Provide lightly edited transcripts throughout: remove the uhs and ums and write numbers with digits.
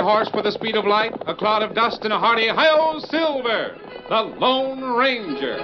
horse with the speed of light, a cloud of dust, and a hearty hi-yo Silver, the Lone Ranger.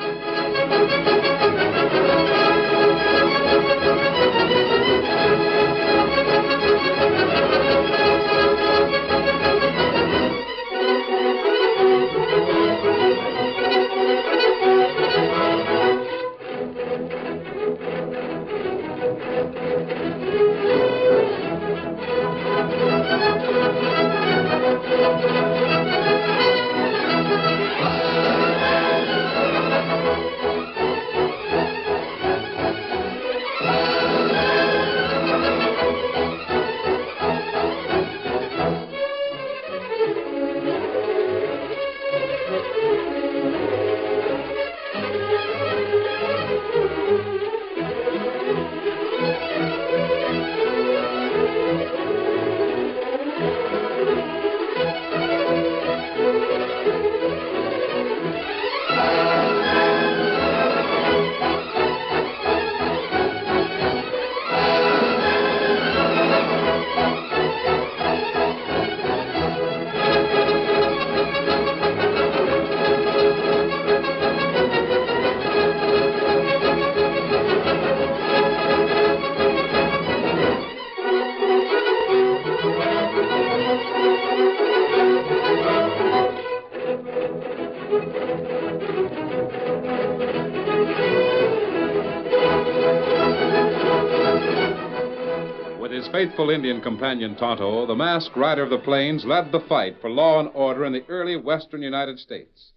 With his faithful Indian companion Tonto, the masked rider of the plains led the fight for law and order in the early western United States.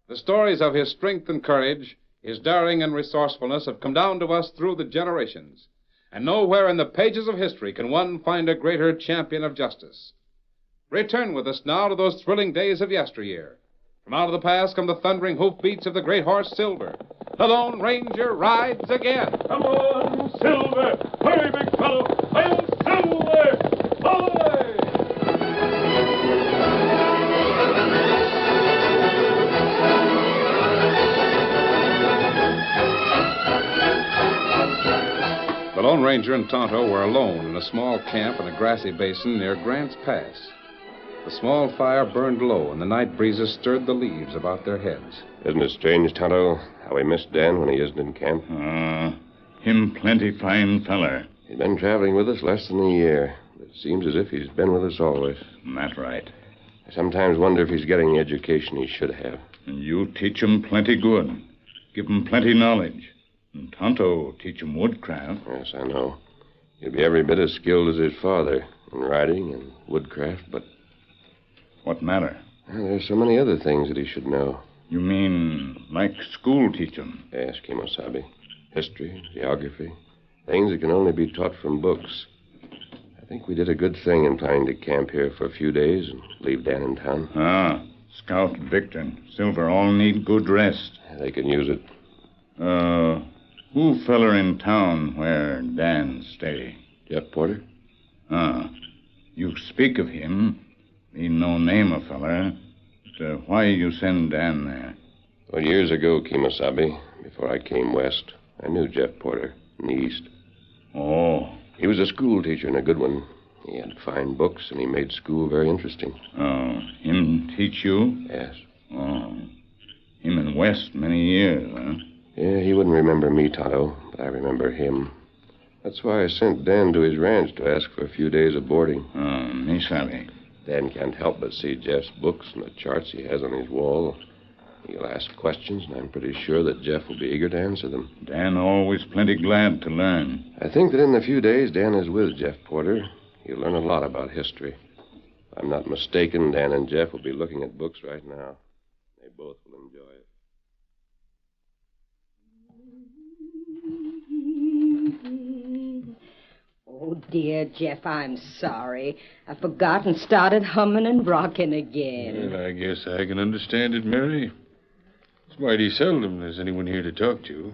The stories of his strength and courage, his daring and resourcefulness have come down to us through the generations. And nowhere in the pages of history can one find a greater champion of justice. Return with us now to those thrilling days of yesteryear. From out of the past come the thundering hoofbeats of the great horse Silver. The Lone Ranger rides again. Come on, Silver! Hurry, big fellow! I'm Silver! Away! The Lone Ranger and Tonto were alone in a small camp in a grassy basin near Grant's Pass. The small fire burned low, and the night breezes stirred the leaves about their heads. Isn't it strange, Tonto, how we miss Dan when he isn't in camp? Him plenty fine feller. He's been traveling with us less than a year. It seems as if he's been with us always. That right. I sometimes wonder if he's getting the education he should have. And you teach him plenty good. Give him plenty knowledge. And Tonto teach him woodcraft. Yes, I know. He'll be every bit as skilled as his father in riding and woodcraft, but... What matter? Well, there's so many other things that he should know. You mean like school teaching? Yes, Kimosabe. History, geography, things that can only be taught from books. I think we did a good thing in planning to camp here for a few days and leave Dan in town. Scout, Victor, and Silver all need good rest. They can use it. Who feller in town where Dan stay? Jeff Porter? You speak of him. He no name a feller. But why you send Dan there? Well, years ago, Kimosabe, before I came west, I knew Jeff Porter in the east. Oh. He was a school teacher and a good one. He had fine books, and he made school very interesting. Oh, him teach you? Yes. Oh. Him in west many years, huh? Yeah, he wouldn't remember me, Tonto, but I remember him. That's why I sent Dan to his ranch to ask for a few days of boarding. Me savvy. Dan can't help but see Jeff's books and the charts he has on his wall. He'll ask questions, and I'm pretty sure that Jeff will be eager to answer them. Dan always plenty glad to learn. I think that in the few days Dan is with Jeff Porter, he'll learn a lot about history. If I'm not mistaken, Dan and Jeff will be looking at books right now. They both will enjoy it. Oh, dear, Jeff, I'm sorry. I forgot and started humming and rocking again. Well, I guess I can understand it, Mary. It's mighty seldom there's anyone here to talk to.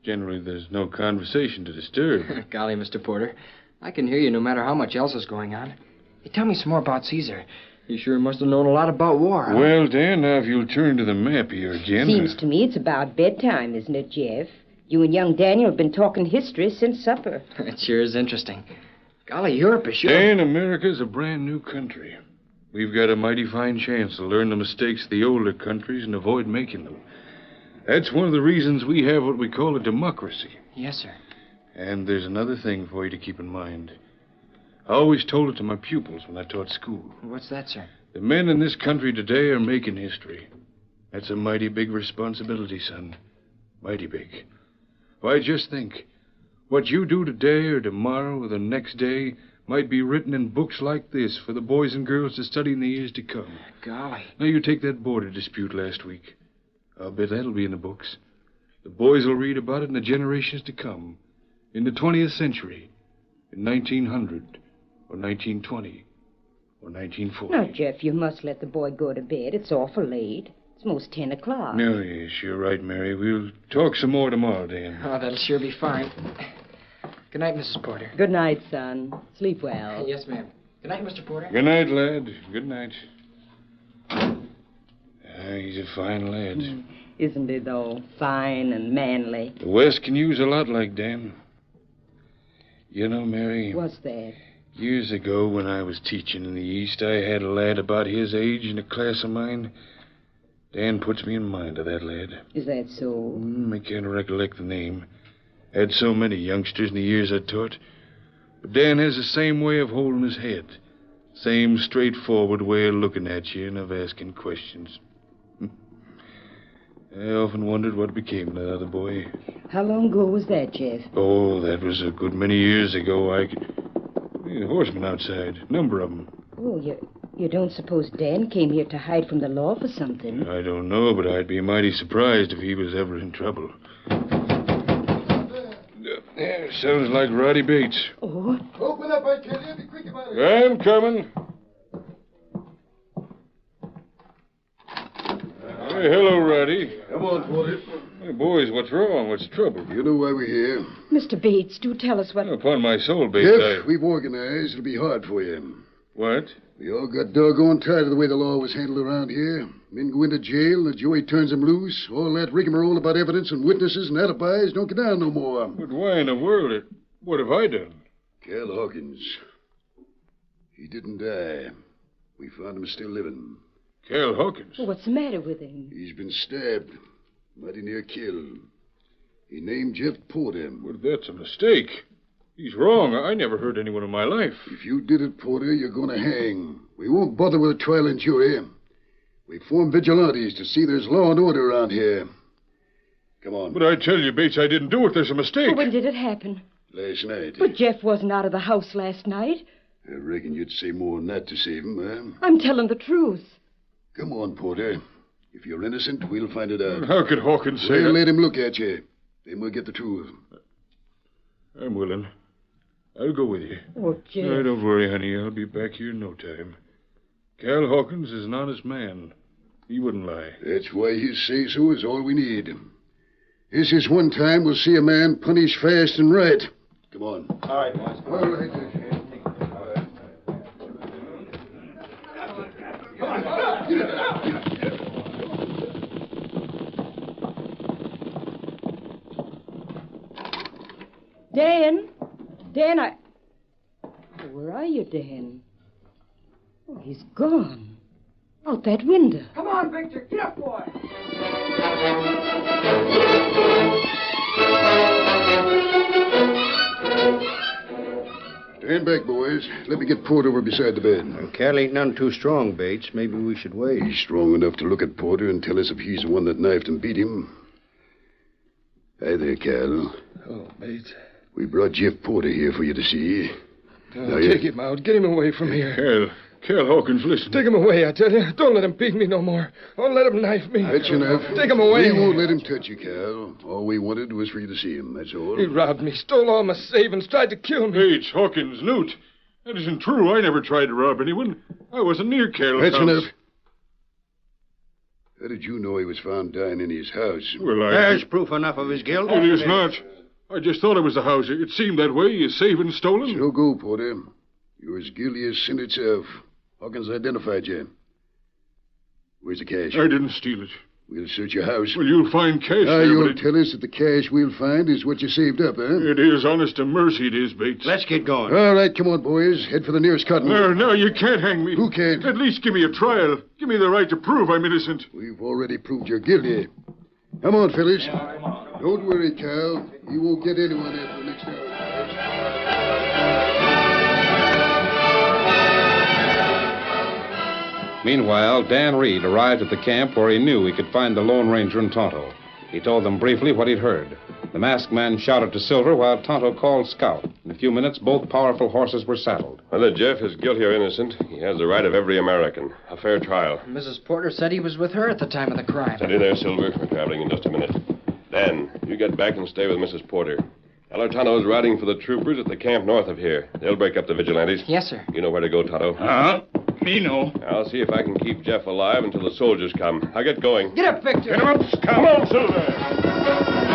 Generally, there's no conversation to disturb. Golly, Mr. Porter, I can hear you no matter how much else is going on. Hey, tell me some more about Caesar. You sure must have known a lot about war, huh? Well, Dan, now if you'll turn to the map here again... Seems to me it's about bedtime, isn't it, Jeff? You and young Daniel have been talking history since supper. It sure is interesting. Golly, Europe is sure... Dan, America's a brand new country. We've got a mighty fine chance to learn the mistakes of the older countries and avoid making them. That's one of the reasons we have what we call a democracy. Yes, sir. And there's another thing for you to keep in mind. I always told it to my pupils when I taught school. What's that, sir? The men in this country today are making history. That's a mighty big responsibility, son. Mighty big. Why, just think. What you do today or tomorrow or the next day might be written in books like this for the boys and girls to study in the years to come. Golly. Now, you take that border dispute last week. I'll bet that'll be in the books. The boys will read about it in the generations to come. In the 20th century. In 1900. Or 1920. Or 1940. Now, Jeff, you must let the boy go to bed. It's awful late. It's most 10 o'clock. No, yes, you're right, Mary. We'll talk some more tomorrow, Dan. Oh, that'll sure be fine. Good night, Mrs. Porter. Good night, son. Sleep well. Yes, ma'am. Good night, Mr. Porter. Good night, lad. Good night. He's a fine lad. Isn't he, though? Fine and manly. The West can use a lot like Dan. You know, Mary... What's that? Years ago, when I was teaching in the East, I had a lad about his age in a class of mine. Dan puts me in mind of that lad. Is that so? I can't recollect the name. Had so many youngsters in the years I taught. But Dan has the same way of holding his head. Same straightforward way of looking at you and of asking questions. I often wondered what became of that other boy. How long ago was that, Jeff? Oh, that was a good many years ago. Horsemen outside. Number of them. Oh, you don't suppose Dan came here to hide from the law for something? I don't know, but I'd be mighty surprised if he was ever in trouble. Yeah, sounds like Roddy Bates. Oh. Open up, I tell you. Be quick about it. I'm coming. Hey, hello, Roddy. Come on, Porter. Hey, boys, what's wrong? What's the trouble? You know why we're here. Mr. Bates, do tell us what... Upon my soul, Bates, Jeff, we've organized. It'll be hard for you. What? We all got doggone tired of the way the law was handled around here. Men go into jail, the jury turns them loose. All that rigmarole about evidence and witnesses and alibis don't get down no more. But why in the world? What have I done? Cal Hawkins. He didn't die. We found him still living. Cal Hawkins? Well, what's the matter with him? He's been stabbed. Mighty near killed. He named Jeff Porter. Well, that's a mistake. He's wrong. I never hurt anyone in my life. If you did it, Porter, you're going to hang. We won't bother with a trial and jury. We form vigilantes to see there's law and order around here. Come on. But I tell you, Bates, I didn't do it. There's a mistake. Well, when did it happen? Last night. But Jeff wasn't out of the house last night. I reckon you'd say more than that to save him, huh? I'm telling the truth. Come on, Porter. If you're innocent, we'll find it out. How could Hawkins say We'll that? let him look at you. Then we'll get the truth. I'm willing. I'll go with you. Oh, Jeff. No, don't worry, honey. I'll be back here in no time. Cal Hawkins is an honest man. He wouldn't lie. That's why his say-so is all we need. This is one time we'll see a man punished fast and right. Come on. All right, boys. All right. Dan, Where are you, Dan? Oh, he's gone. Out that window. Come on, Victor. Get up, boy. Stand back, boys. Let me get Porter over beside the bed. Cal ain't none too strong, Bates. Maybe we should wait. He's strong enough to look at Porter and tell us if he's the one that knifed and beat him. Hi there, Cal. Oh, Bates. We brought Jeff Porter here for you to see. Take him out. Get him away from here. Cal Hawkins, listen. Take him away, I tell you. Don't let him beat me no more. Don't let him knife me. That's enough. Take him away. We won't let him touch you, Cal. All we wanted was for you to see him, that's all. He robbed me, stole all my savings, tried to kill me. Bates, Hawkins, Newt. That isn't true. I never tried to rob anyone. I wasn't near Cal's That's house. enough. How did you know he was found dying in his house? Well, There's proof enough of his guilt. It is not. I just thought it was the house. It seemed that way. You saving stolen. So go, Porter. You're as guilty as sin itself. Hawkins identified you. Where's the cash? I didn't steal it. We'll search your house. Well, you'll find cash there, You'll but tell us that the cash we'll find is what you saved up, huh? it is honest to mercy, it is, Bates. Let's get going. All right, come on, boys. Head for the nearest cottonwood. No, you can't hang me. Who can't? At least give me a trial. Give me the right to prove I'm innocent. We've already proved you're guilty. Come on, fellas. Don't worry, Cal. You won't get anyone after the next hour. Meanwhile, Dan Reed arrived at the camp where he knew he could find the Lone Ranger and Tonto. He told them briefly what he'd heard. The masked man shouted to Silver while Tonto called Scout. In a few minutes, both powerful horses were saddled. Whether Jeff is guilty or innocent, he has the right of every American. A fair trial. Mrs. Porter said he was with her at the time of the crime. Steady there, Silver. We're traveling in just a minute. Dan, you get back and stay with Mrs. Porter. Tell her Tonto's riding for the troopers at the camp north of here. They'll break up the vigilantes. Yes, sir. You know where to go, Tonto. Me no. I'll see if I can keep Jeff alive until the soldiers come. I'll get going. Get up, Victor. Get him up, Scout. Come on, Silver.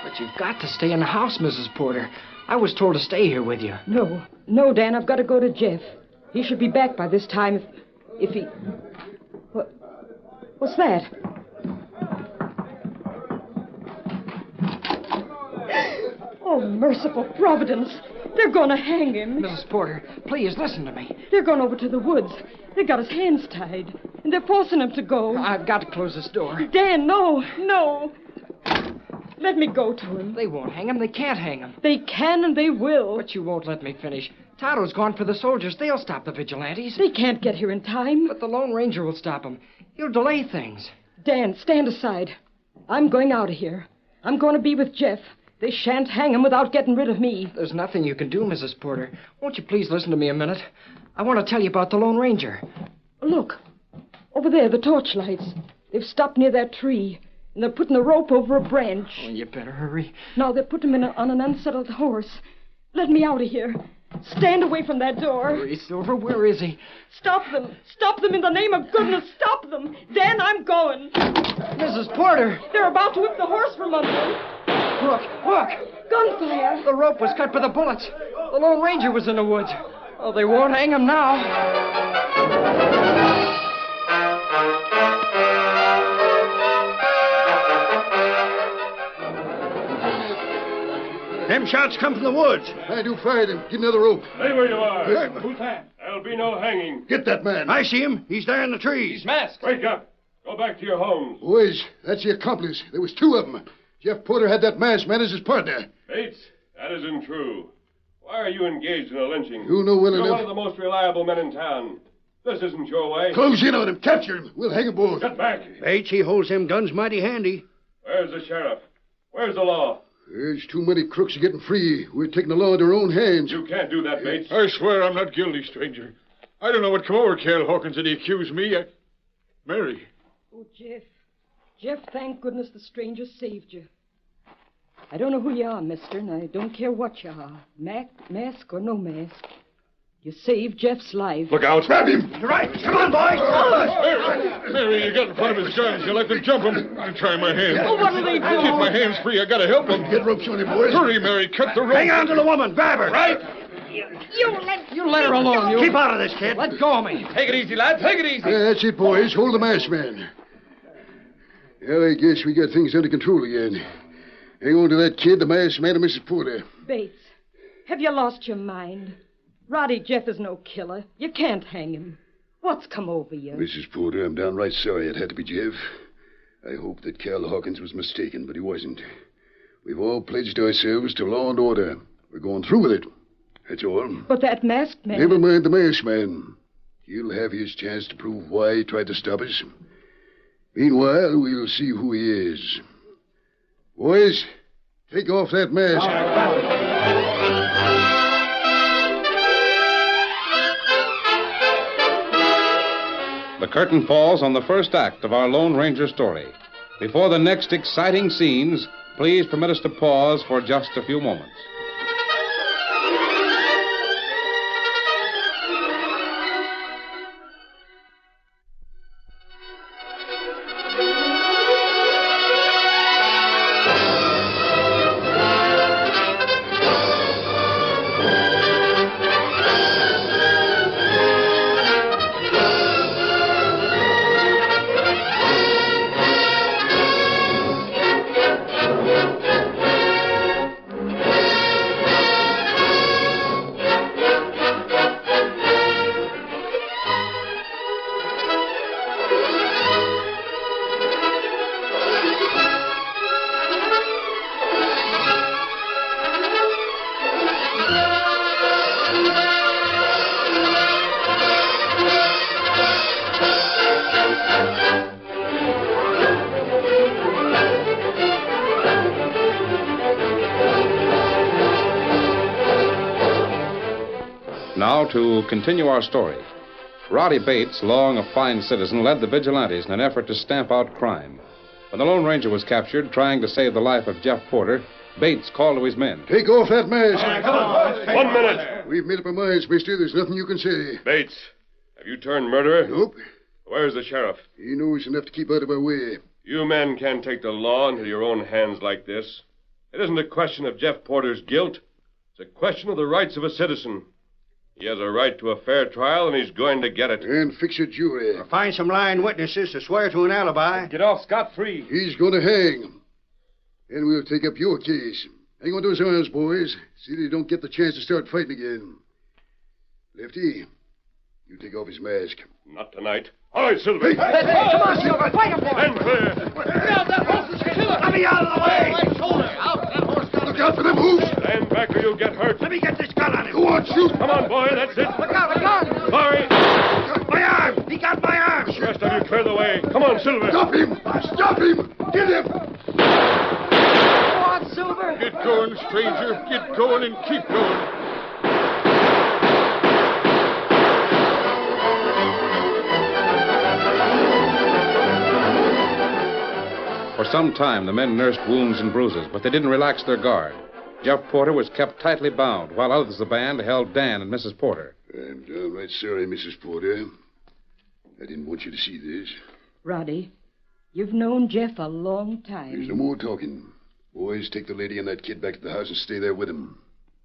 But you've got to stay in the house, Mrs. Porter. I was told to stay here with you. No, Dan, I've got to go to Jeff. He should be back by this time if he... What's that? Oh, merciful Providence. They're going to hang him. Mrs. Porter, please listen to me. They're going over to the woods. They got his hands tied, and they're forcing him to go. I've got to close this door. Dan, no. Let me go to him. They won't hang him. They can't hang him. They can and they will. But you won't let me finish. Tonto's gone for the soldiers. They'll stop the vigilantes. They can't get here in time. But the Lone Ranger will stop them. He'll delay things. Dan, stand aside. I'm going out of here. I'm going to be with Jeff. They shan't hang him without getting rid of me. There's nothing you can do, Mrs. Porter. Won't you please listen to me a minute? I want to tell you about the Lone Ranger. Look. Over there, the torchlights. They've stopped near that tree, and they're putting a rope over a branch. Oh, you better hurry. Now they're putting him on an unsettled horse. Let me out of here. Stand away from that door. Hurry, Silver. Where is he? Stop them. Stop them in the name of goodness. Stop them. Dan, I'm going. Mrs. Porter! They're about to whip the horse from under him. Look! Gunfire. The rope was cut by the bullets. The Lone Ranger was in the woods. Oh, they won't hang him now. Them shots come from the woods. I do fire them. Get another rope. Stay where you are. Who's that? There'll be no hanging. Get that man. I see him. He's there in the trees. masked. Wake up. Go back to your homes. Boys, that's the accomplice. There was two of them. Jeff Porter had that masked man as his partner. Bates, that isn't true. Why are you engaged in a lynching? You know well You're enough. one of the most reliable men in town. This isn't your way. Close in on him. Capture him. We'll hang him both. Get back. Bates, he holds them guns mighty handy. Where's the sheriff? Where's the law? There's too many crooks getting free. We're taking the law into our own hands. You can't do that, Bates. I swear I'm not guilty, stranger. I don't know what come over Cal Hawkins that he accused me. Mary. Oh, Jeff. Jeff, thank goodness the stranger saved you. I don't know who you are, mister, and I don't care what you are. Mask or no mask. You saved Jeff's life. Look out. Grab him. You're right. Come on, boys. Mary, you got in front of his guns. You let them jump him. I'll try my hand. Oh, what are they doing? Keep my hands free. I gotta help them. Get ropes on him, boys. Hurry, Mary. Cut the rope. Hang on to the woman. Grab her. Right? You let her alone, you. Keep out of this, kid. Let go of me. Take it easy, lad. Take it easy. That's it, boys. Hold the masked man. Well, I guess we got things under control again. Hang on to that kid, the masked man, and Mrs. Porter. Bates, have you lost your mind? Roddy Jeff is no killer. You can't hang him. What's come over you? Mrs. Porter, I'm downright sorry it had to be Jeff. I hope that Cal Hawkins was mistaken, but he wasn't. We've all pledged ourselves to law and order. We're going through with it. That's all. But that masked man... Never mind the masked man. He'll have his chance to prove why he tried to stop us. Meanwhile, we'll see who he is. Boys, take off that mask. The curtain falls on the first act of our Lone Ranger story. Before the next exciting scenes, please permit us to pause for just a few moments. Now, to continue our story. Roddy Bates, long a fine citizen, led the vigilantes in an effort to stamp out crime. When the Lone Ranger was captured, trying to save the life of Jeff Porter, Bates called to his men. Take off that mask. Come on. 1 minute. We've made up our minds, mister. There's nothing you can say. Bates, have you turned murderer? Nope. Where's the sheriff? He knows enough to keep out of our way. You men can't take the law into your own hands like this. It isn't a question of Jeff Porter's guilt. It's a question of the rights of a citizen. He has a right to a fair trial, and he's going to get it. And fix a jury. Find some lying witnesses to swear to an alibi. Get off scot-free. He's going to hang. And we'll take up your case. Hang on to his arms, boys. See that he don't get the chance to start fighting again. Lefty, you take off his mask. Not tonight. All right, Silver. Come on, Silver. Fight him, boy. Stand clear. Let me out of the way. Look out for them hoops. Stand back or you'll get hurt. Let me get this gun on him. Go on, shoot. Come on, boy. That's it. Look out, a gun. Sorry. My arm. He got my arm. The rest of you clear the way. Come on, Silver. Stop him. Stop him. Get him. Go on, Silver. Get going, stranger. Get going and keep going. For some time, the men nursed wounds and bruises, but they didn't relax their guard. Jeff Porter was kept tightly bound, while others of the band held Dan and Mrs. Porter. I'm downright sorry, Mrs. Porter. I didn't want you to see this. Roddy, you've known Jeff a long There's time. no more talking. Boys, take the lady and that kid back to the house and stay there with him.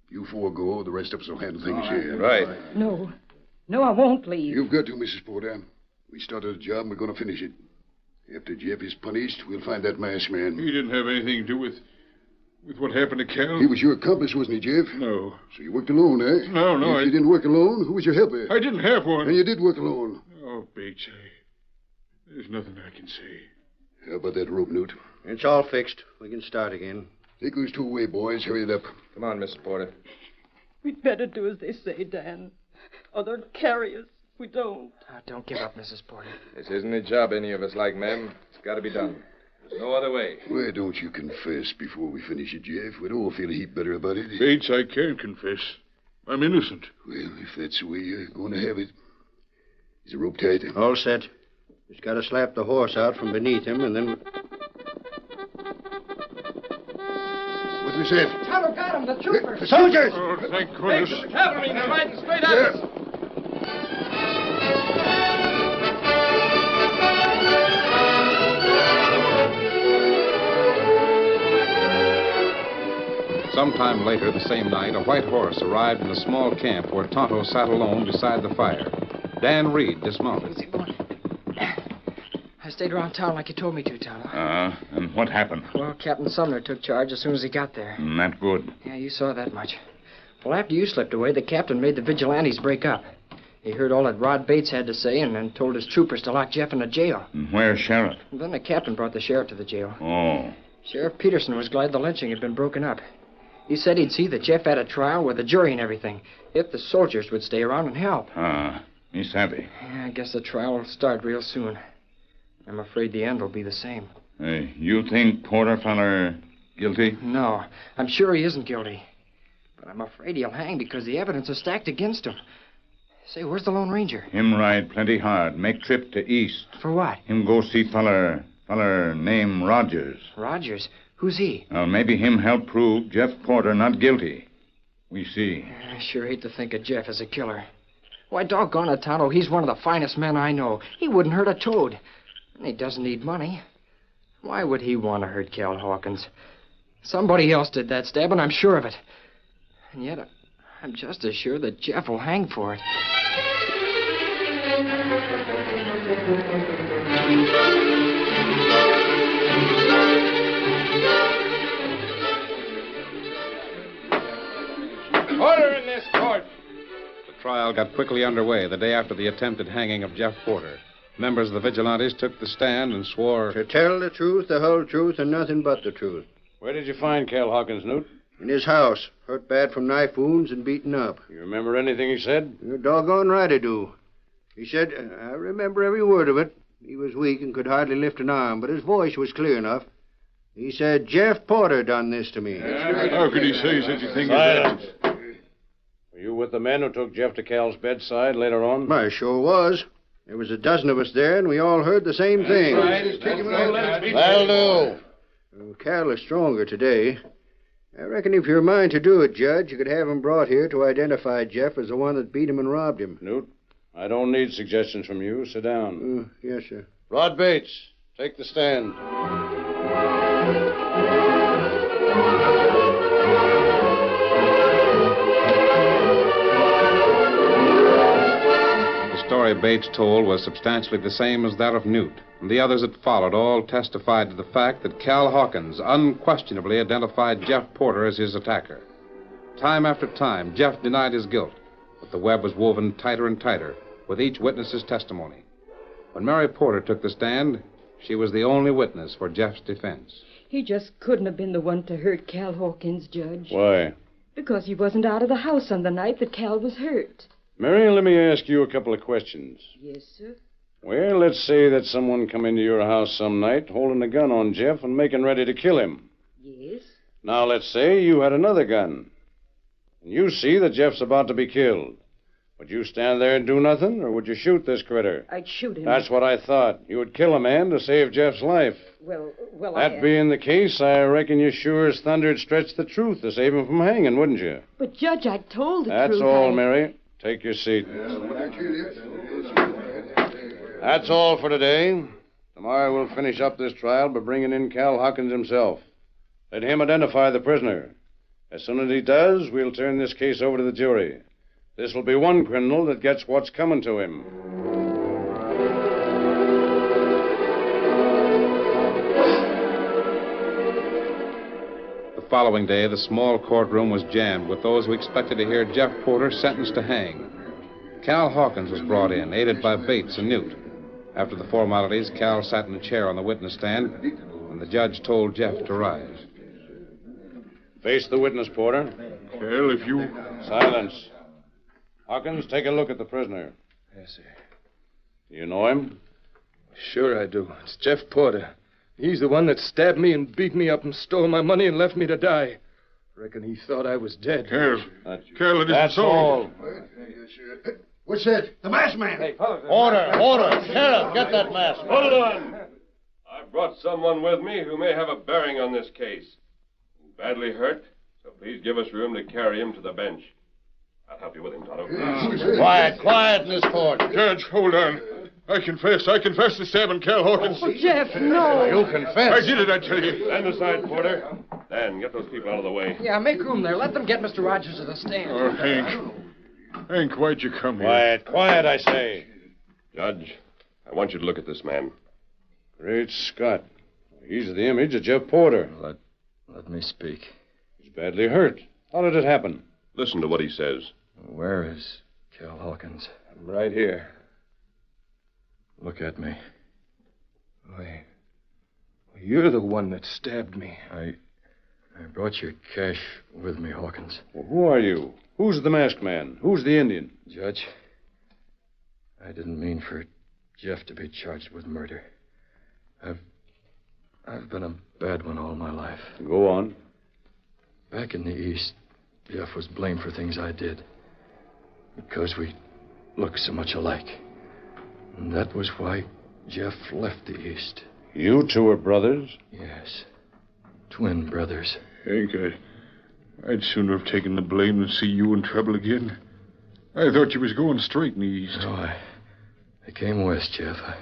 You four go. The rest of us will handle things here. Right. No, I won't leave. You've got to, Mrs. Porter. We started a job and we're going to finish it. After Jeff is punished, we'll find that masked man. He didn't have anything to do with what happened to Cal. He was your accomplice, wasn't he, Jeff? No. So you worked alone, eh? No, If you didn't work alone, who was your helper? I didn't have one. And you did work alone. Oh, Bates, there's nothing I can say. How about that rope, Newt? It's all fixed. We can start again. Take those two away, boys. Hurry it up. Come on, Mrs. Porter. We'd better do as they say, Dan. Or they'll carry us if we don't. Don't give up, Mrs. Porter. This isn't a job any of us like, ma'am. It's got to be done. There's no other way. Why don't you confess before we finish it, Jeff? We'd all feel a heap better about it. Bates, I can't confess. I'm innocent. Well, if that's the way you're going to have it. Is the rope tight? All set. Just got to slap the horse out from beneath him, and then... What was that? Tonto got him, the trooper. The soldiers! Oh, thank goodness. Cavalry, they're riding straight at us. Sometime later, the same night, a white horse arrived in the small camp where Tonto sat alone beside the fire. Dan Reed dismounted. Easy, boy. I stayed around town like you told me to, Tonto. And what happened? Well, Captain Sumner took charge as soon as he got there. Not good. Yeah, you saw that much. Well, after you slipped away, the captain made the vigilantes break up. He heard all that Rod Bates had to say and then told his troopers to lock Jeff in a jail. And where's Sheriff? And then the captain brought the sheriff to the jail. Oh. Sheriff Peterson was glad the lynching had been broken up. He said he'd see that Jeff had a trial with a jury and everything, if the soldiers would stay around and help. He's happy. Yeah, I guess the trial will start real soon. I'm afraid the end will be the same. You think Porter feller guilty? No, I'm sure he isn't guilty. But I'm afraid he'll hang because the evidence is stacked against him. Say, where's the Lone Ranger? Him ride plenty hard. Make trip to east. For what? Him go see feller name Rogers. Rogers? Who's he? Well, maybe him help prove Jeff Porter not guilty. We see. I sure hate to think of Jeff as a killer. Why, doggone it, Tonto, he's one of the finest men I know. He wouldn't hurt a toad. And he doesn't need money. Why would he want to hurt Cal Hawkins? Somebody else did that stabbing, I'm sure of it. And yet, I'm just as sure that Jeff will hang for it. Order in this court. The trial got quickly underway the day after the attempted hanging of Jeff Porter. Members of the vigilantes took the stand and swore... To tell the truth, the whole truth, and nothing but the truth. Where did you find Cal Hawkins, Newt? In his house, hurt bad from knife wounds and beaten up. You remember anything he said? You're doggone right I do. He said, I remember every word of it. He was weak and could hardly lift an arm, but his voice was clear enough. He said, Jeff Porter done this to me. How could he say such a thing as Silence. that? Were You with the men who took Jeff to Cal's bedside later on? I sure was. There was a dozen of us there, and we all heard the same thing. That'll do. Cal is stronger today. I reckon if you're a mind to do it, Judge, you could have him brought here to identify Jeff as the one that beat him and robbed him. Newt, I don't need suggestions from you. Sit down. Yes, sir. Rod Bates, take the stand. The story Bates told was substantially the same as that of Newt, and the others that followed all testified to the fact that Cal Hawkins unquestionably identified Jeff Porter as his attacker. Time after time, Jeff denied his guilt, but the web was woven tighter and tighter with each witness's testimony. When Mary Porter took the stand, she was the only witness for Jeff's defense. He just couldn't have been the one to hurt Cal Hawkins, Judge. Why? Because he wasn't out of the house on the night that Cal was hurt. Mary, let me ask you a couple of questions. Yes, sir. Well, let's say that someone come into your house some night holding a gun on Jeff and making ready to kill him. Yes. Now, let's say you had another gun, and you see that Jeff's about to be killed. Would you stand there and do nothing, or would you shoot this critter? I'd shoot him. That's what I thought. You would kill a man to save Jeff's life. Well, That being the case, I reckon you sure as thunder'd stretch the truth to save him from hanging, wouldn't you? But, Judge, I told the That's truth. That's all, Mary. Take your seat. That's all for today. Tomorrow we'll finish up this trial by bringing in Cal Hawkins himself. Let him identify the prisoner. As soon as he does, we'll turn this case over to the jury. This will be one criminal that gets what's coming to him. The following day, the small courtroom was jammed with those who expected to hear Jeff Porter sentenced to hang. Cal Hawkins was brought in, aided by Bates and Newt. After the formalities, Cal sat in a chair on the witness stand, and the judge told Jeff to rise. Face the witness, Porter. Cal, if you... Silence. Hawkins, take a look at the prisoner. Yes, sir. You know him? Sure I do. It's Jeff Porter. He's the one that stabbed me and beat me up and stole my money and left me to die. Reckon he thought I was dead. Cal, it isn't That's so. all. What's that? The masked man. Hey, Order! Sheriff, get that mask. Hold on. I brought someone with me who may have a bearing on this case. He's badly hurt, so please give us room to carry him to the bench. I'll help you with him, Tonto. Quiet in this court. Judge, hold on. I confess to stabbing Cal Hawkins. Oh, Jeff, no. You confess. I did it, I tell you. Stand aside, Porter. Dan, get those people out of the way. Yeah, make room there. Let them get Mr. Rogers to the stand. Oh, Hank, why'd you come here? Quiet, I say. Judge, I want you to look at this man. Great Scott. He's the image of Jeff Porter. Let me speak. He's badly hurt. How did it happen? Listen to what he says. Where is Cal Hawkins? I'm right here. Look at me. Why, you're the one that stabbed me. I brought your cash with me, Hawkins. Well, who are you? Who's the masked man? Who's the Indian? Judge, I didn't mean for Jeff to be charged with murder. I've been a bad one all my life. Go on. Back in the East, Jeff was blamed for things I did. Because we look so much alike. And that was why Jeff left the East. You two are brothers? Yes. Twin brothers. Hank, I'd sooner have taken the blame than see you in trouble again. I thought you was going straight in the East. No, I came west, Jeff. I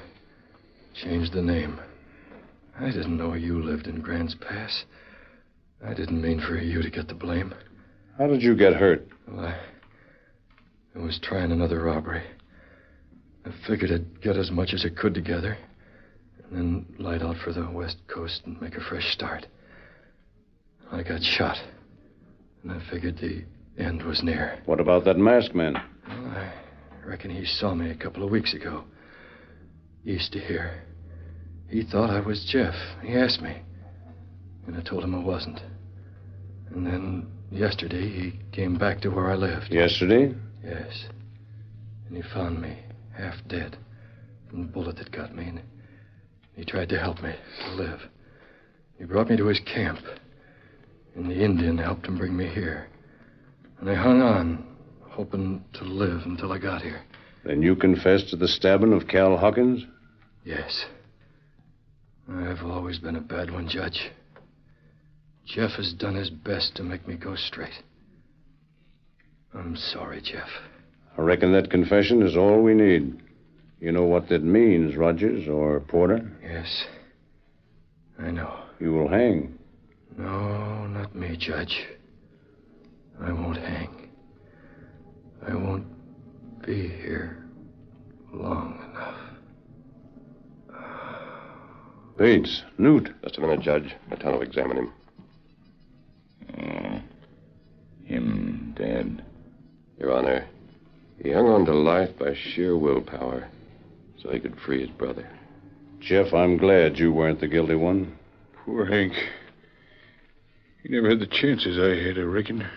changed the name. I didn't know you lived in Grants Pass. I didn't mean for you to get the blame. How did you get hurt? Well, I was trying another robbery. I figured I'd get as much as I could together, and then light out for the West Coast and make a fresh start. I got shot, and I figured the end was near. What about that masked man? Well, I reckon he saw me a couple of weeks ago, east of here. He thought I was Jeff. He asked me, and I told him I wasn't. And then yesterday he came back to where I lived. Yesterday? Yes. And he found me half dead from the bullet that got me, and he tried to help me to live. He brought me to his camp, and the Indian helped him bring me here. And I hung on, hoping to live until I got here. Then you confessed to the stabbing of Cal Hawkins? Yes. I've always been a bad one, Judge. Jeff has done his best to make me go straight. I'm sorry, Jeff. I reckon that confession is all we need. You know what that means, Rogers or Porter? Yes. I know. You will hang. No, not me, Judge. I won't hang. I won't be here long enough. Bates, Newt. Just a minute, Judge. I'm trying to examine him. Him dead. Your Honor, he hung on to life by sheer willpower so he could free his brother. Jeff, I'm glad you weren't the guilty one. Poor Hank. He never had the chances I had, I reckon.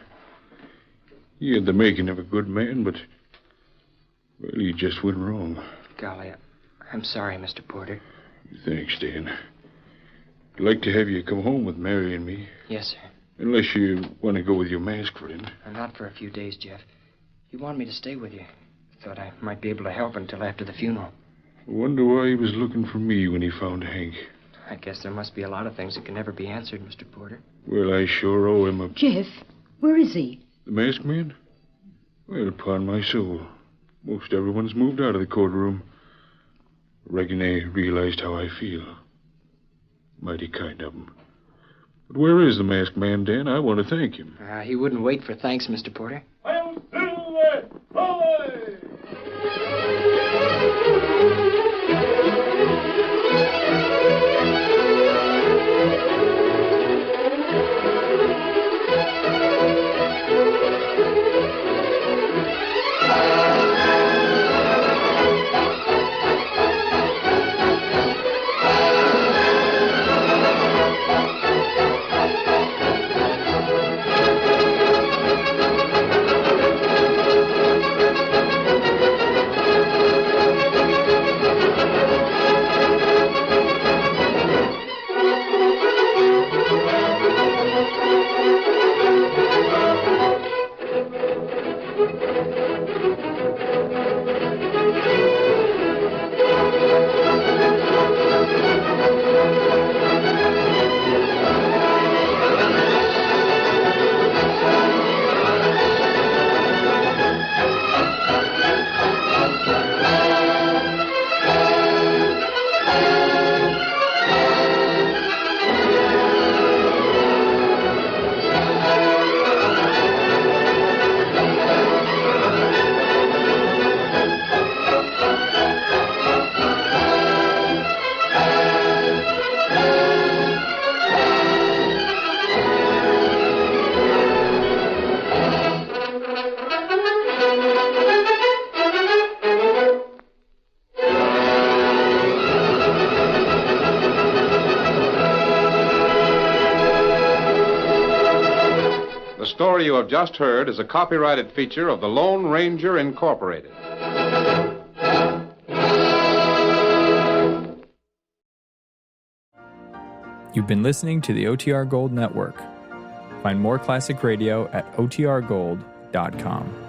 He had the making of a good man, but... well, he just went wrong. Golly, I'm sorry, Mr. Porter. Thanks, Dan. I'd like to have you come home with Mary and me. Yes, sir. Unless you want to go with your masked friend. Not for a few days, Jeff. He wanted me to stay with you. Thought I might be able to help until after the funeral. I wonder why he was looking for me when he found Hank. I guess there must be a lot of things that can never be answered, Mr. Porter. Well, I sure owe him a... Jeff, where is he? The masked man? Well, upon my soul. Most everyone's moved out of the courtroom. Reckon they realized how I feel. Mighty kind of them. But where is the masked man, Dan? I want to thank him. He wouldn't wait for thanks, Mr. Porter. The story you have just heard is a copyrighted feature of the Lone Ranger Incorporated. You've been listening to the OTR Gold Network. Find more classic radio at otrgold.com.